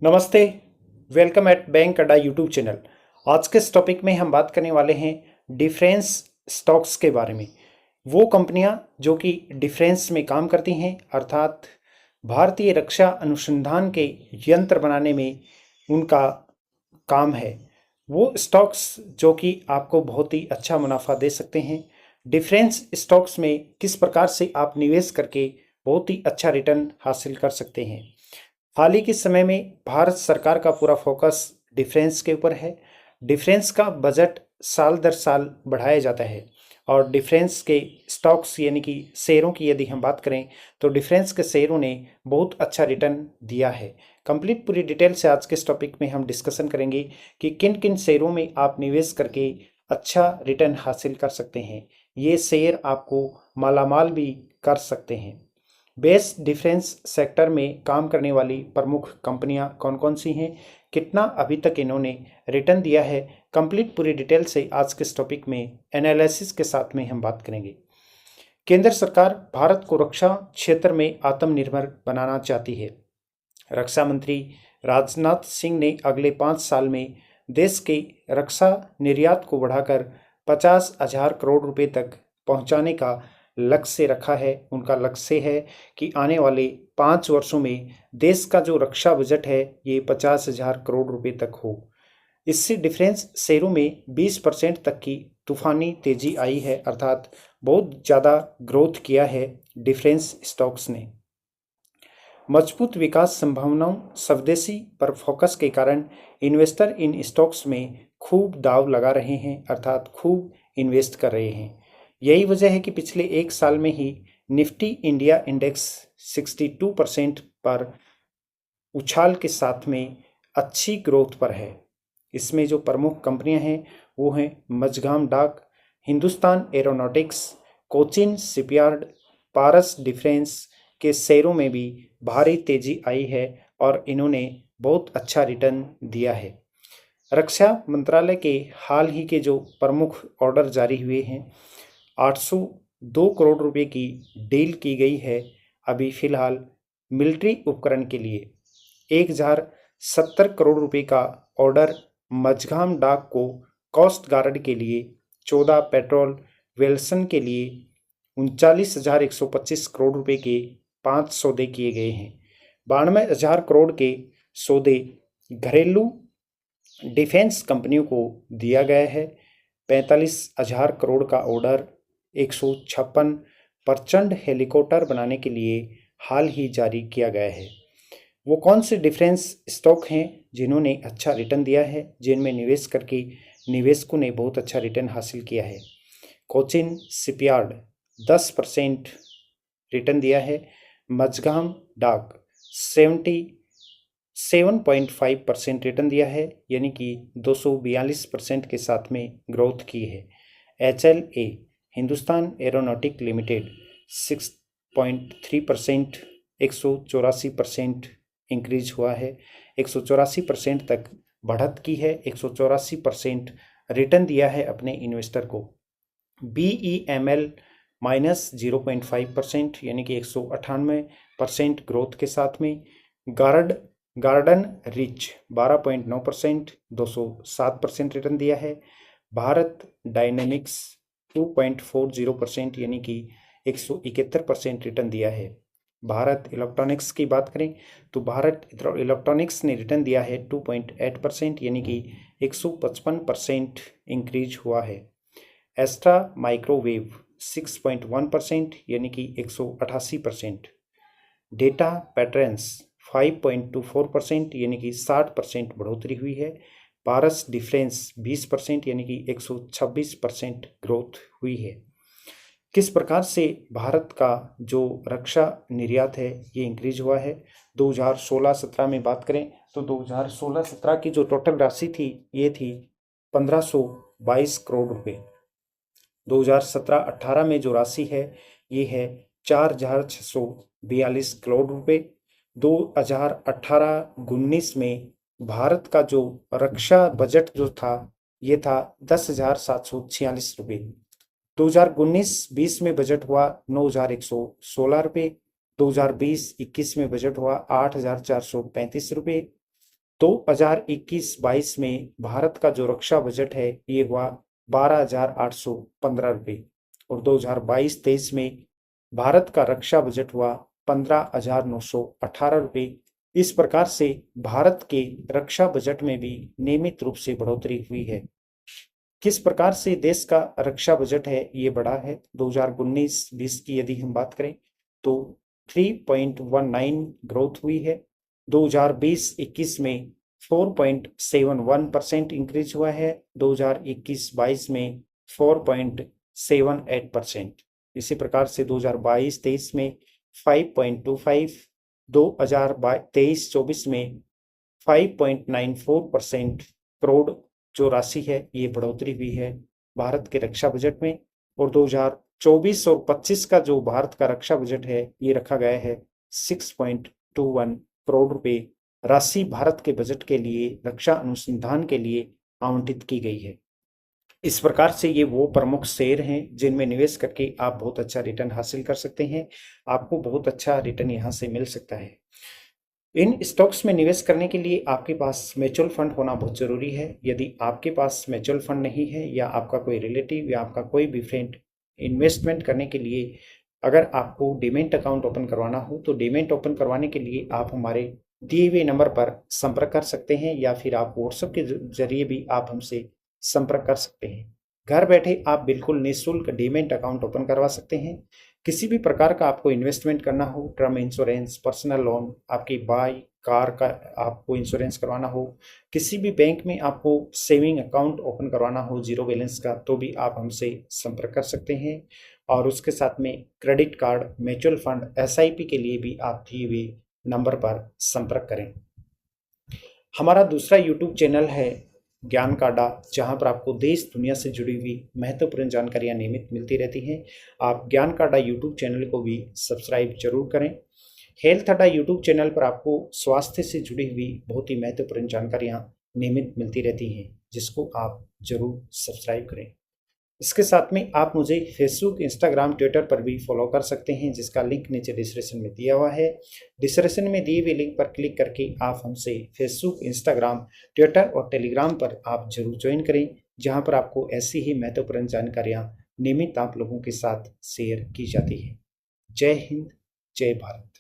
नमस्ते। Welcome at bank अड्डा YouTube channel. आज के इस टॉपिक में हम बात करने वाले हैं डिफेंस स्टॉक्स के बारे में। वो कंपनियां जो कि डिफेंस में काम करती हैं, अर्थात भारतीय रक्षा अनुसंधान के यंत्र बनाने में उनका काम है, वो स्टॉक्स जो कि आपको बहुत ही अच्छा मुनाफा दे सकते हैं। डिफेंस स्टॉक्स में किस प्रकार से आप निवेश करके बहुत ही अच्छा रिटर्न हासिल कर सकते हैं। हाल ही के समय में भारत सरकार का पूरा फोकस डिफेंस के ऊपर है। डिफेंस का बजट साल दर साल बढ़ाया जाता है और डिफेंस के स्टॉक्स यानी कि शेयरों की यदि हम बात करें तो डिफेंस के शेयरों ने बहुत अच्छा रिटर्न दिया है। कंप्लीट पूरी डिटेल से आज के इस टॉपिक में हम डिस्कशन करेंगे कि किन किन शेयरों में आप निवेश करके अच्छा रिटर्न हासिल कर सकते हैं। ये शेयर आपको मालामाल भी कर सकते हैं। बेस डिफेंस सेक्टर में काम करने वाली प्रमुख कंपनियां कौन कौन सी हैं, कितना अभी तक इन्होंने रिटर्न दिया है, कंप्लीट पूरी डिटेल से आज के इस टॉपिक में एनालिसिस के साथ में हम बात करेंगे। केंद्र सरकार भारत को रक्षा क्षेत्र में आत्मनिर्भर बनाना चाहती है। रक्षा मंत्री राजनाथ सिंह ने अगले 5 साल में देश के रक्षा निर्यात को बढ़ाकर 50,000 करोड़ रुपए तक पहुंचाने का लक्ष्य रखा है। उनका लक्ष्य है कि आने वाले 5 वर्षों में देश का जो रक्षा बजट है ये 50,000 करोड़ रुपए तक हो। इससे डिफेंस शेयरों में 20% तक की तूफानी तेजी आई है, अर्थात बहुत ज़्यादा ग्रोथ किया है डिफेंस स्टॉक्स ने। मजबूत विकास संभावनाओं, स्वदेशी पर फोकस के कारण इन्वेस्टर इन स्टॉक्स में खूब दाव लगा रहे हैं, अर्थात खूब इन्वेस्ट कर रहे हैं। यही वजह है कि पिछले 1 साल में ही निफ्टी इंडिया इंडेक्स 62% पर उछाल के साथ में अच्छी ग्रोथ पर है। इसमें जो प्रमुख कंपनियां हैं वो हैं मझगांव डाक, हिंदुस्तान एरोनॉटिक्स, कोचिन शिपयार्ड, पारस डिफेंस के शेयरों में भी भारी तेजी आई है और इन्होंने बहुत अच्छा रिटर्न दिया है। रक्षा मंत्रालय के हाल ही के जो प्रमुख ऑर्डर जारी हुए हैं, 802 करोड़ रुपए की डील की गई है अभी फिलहाल मिलिट्री उपकरण के लिए। 1070 करोड़ रुपए का ऑर्डर मझगांव डाक को कोस्ट गार्ड के लिए, 14 पेट्रोल वेल्सन के लिए 39,125 करोड़ रुपए के 5 सौदे किए गए हैं। 92,000 करोड़ के सौदे घरेलू डिफेंस कंपनियों को दिया गया है। 45,000 करोड़ का ऑर्डर 156 प्रचंड हेलीकॉप्टर बनाने के लिए हाल ही जारी किया गया है। वो कौन से डिफेंस स्टॉक हैं जिन्होंने अच्छा रिटर्न दिया है, जिनमें निवेश करके निवेशकों ने बहुत अच्छा रिटर्न हासिल किया है। कोचिन शिपयार्ड 10% रिटर्न दिया है। मझगांव डाक 7.5% रिटर्न दिया है, यानी कि 242% के साथ में ग्रोथ की है। HLA Hindustan aeronautic limited 6.3%, 184% increase हुआ है, 184% तक बढ़त की है, 184% रिटर्न दिया है अपने इन्वेस्टर को। BEML -0.5% यानी कि 198% ग्रोथ के साथ में। गार्डन रिच 12.9%, 207% रिटर्न दिया है। भारत डायनेमिक्स 2.40% यानी कि 171% रिटर्न दिया है। भारत इलेक्ट्रॉनिक्स की बात करें तो भारत इलेक्ट्रॉनिक्स ने रिटर्न दिया है 2.8% यानी कि 155% इंक्रीज हुआ है। एस्ट्रा माइक्रोवेव 6.1% यानी कि 188%। डेटा पैटर्न्स 5.24% यानी कि 60% बढ़ोतरी हुई है। पारस डिफेंस 20% यानी कि 126% ग्रोथ हुई है। किस प्रकार से भारत का जो रक्षा निर्यात है ये इंक्रीज हुआ है। 2016-17 में बात करें तो 2016-17 की जो टोटल राशि थी ये थी 1522 करोड़ रुपए। 2017-18 में जो राशि है ये है 4,642 करोड़ रुपए। 2018-19 में भारत का जो रक्षा बजट जो था ये था 10,746 रुपये। 2019-20 में बजट हुआ 9,116 रुपये। 2020-21 में बजट हुआ 8,435 रुपये। 2021-22 में भारत का जो रक्षा बजट है ये हुआ 12,815 रुपये और 2022-23 में भारत का रक्षा बजट हुआ 15,918 रुपये। इस प्रकार से भारत के रक्षा बजट में भी नियमित रूप से बढ़ोतरी हुई है। किस प्रकार से देश का रक्षा बजट है ये बढ़ा है 2019-20 की यदि हम बात करें तो 3.19 ग्रोथ हुई है। 2020-21 में 4.71% इंक्रीज हुआ है। 2021-22 में 4.78%। इसी प्रकार से 2022-23 में 5.25, 2023-24 में 5.94% करोड़ जो राशि है ये बढ़ोतरी हुई है भारत के रक्षा बजट में। और 2024 और 25 का जो भारत का रक्षा बजट है ये रखा गया है 6.21 करोड़ रुपए राशि भारत के बजट के लिए रक्षा अनुसंधान के लिए आवंटित की गई है। इस प्रकार से ये वो प्रमुख शेयर हैं जिनमें निवेश करके आप बहुत अच्छा रिटर्न हासिल कर सकते हैं। आपको बहुत अच्छा रिटर्न यहाँ से मिल सकता है। इन स्टॉक्स में निवेश करने के लिए आपके पास म्यूचुअल फंड होना बहुत जरूरी है। यदि आपके पास म्यूचुअल फंड नहीं है या आपका कोई रिलेटिव या आपका कोई भी फ्रेंड इन्वेस्टमेंट करने के लिए अगर आपको डीमैट अकाउंट ओपन करवाना हो तो डीमैट ओपन करवाने के लिए आप हमारे दिए हुए नंबर पर संपर्क कर सकते हैं या फिर आप व्हाट्सएप के जरिए भी आप हमसे संपर्क कर सकते हैं। घर बैठे आप बिल्कुल निःशुल्क डीमैट अकाउंट ओपन करवा सकते हैं। किसी भी प्रकार का आपको इन्वेस्टमेंट करना हो, टर्म इंश्योरेंस, पर्सनल लोन, आपकी बाइक कार का आपको इंश्योरेंस करवाना हो, किसी भी बैंक में आपको सेविंग अकाउंट ओपन करवाना हो जीरो बैलेंस का, तो भी आप हमसे संपर्क कर सकते हैं। और उसके साथ में credit card, mutual fund, SIP के लिए भी आप दिए हुए नंबर पर संपर्क करें। हमारा दूसरा यूट्यूब चैनल है ज्ञान काडा, जहां पर आपको देश दुनिया से जुड़ी हुई महत्वपूर्ण जानकारियां नियमित मिलती रहती हैं। आप ज्ञान काडा यूट्यूब चैनल को भी सब्सक्राइब जरूर करें। हेल्थ अड्डा यूट्यूब चैनल पर आपको स्वास्थ्य से जुड़ी हुई बहुत ही महत्वपूर्ण जानकारियां नियमित मिलती रहती हैं, जिसको आप जरूर सब्सक्राइब करें। इसके साथ में आप मुझे फेसबुक, इंस्टाग्राम, ट्विटर पर भी फॉलो कर सकते हैं, जिसका लिंक नीचे डिस्क्रिप्शन में दिया हुआ है। डिस्क्रिप्शन में दिए हुए लिंक पर क्लिक करके आप हमसे फेसबुक, इंस्टाग्राम, ट्विटर और टेलीग्राम पर आप जरूर ज्वाइन करें, जहां पर आपको ऐसी ही महत्वपूर्ण जानकारियां नियमित आप लोगों के साथ शेयर की जाती है। जय हिंद, जय भारत।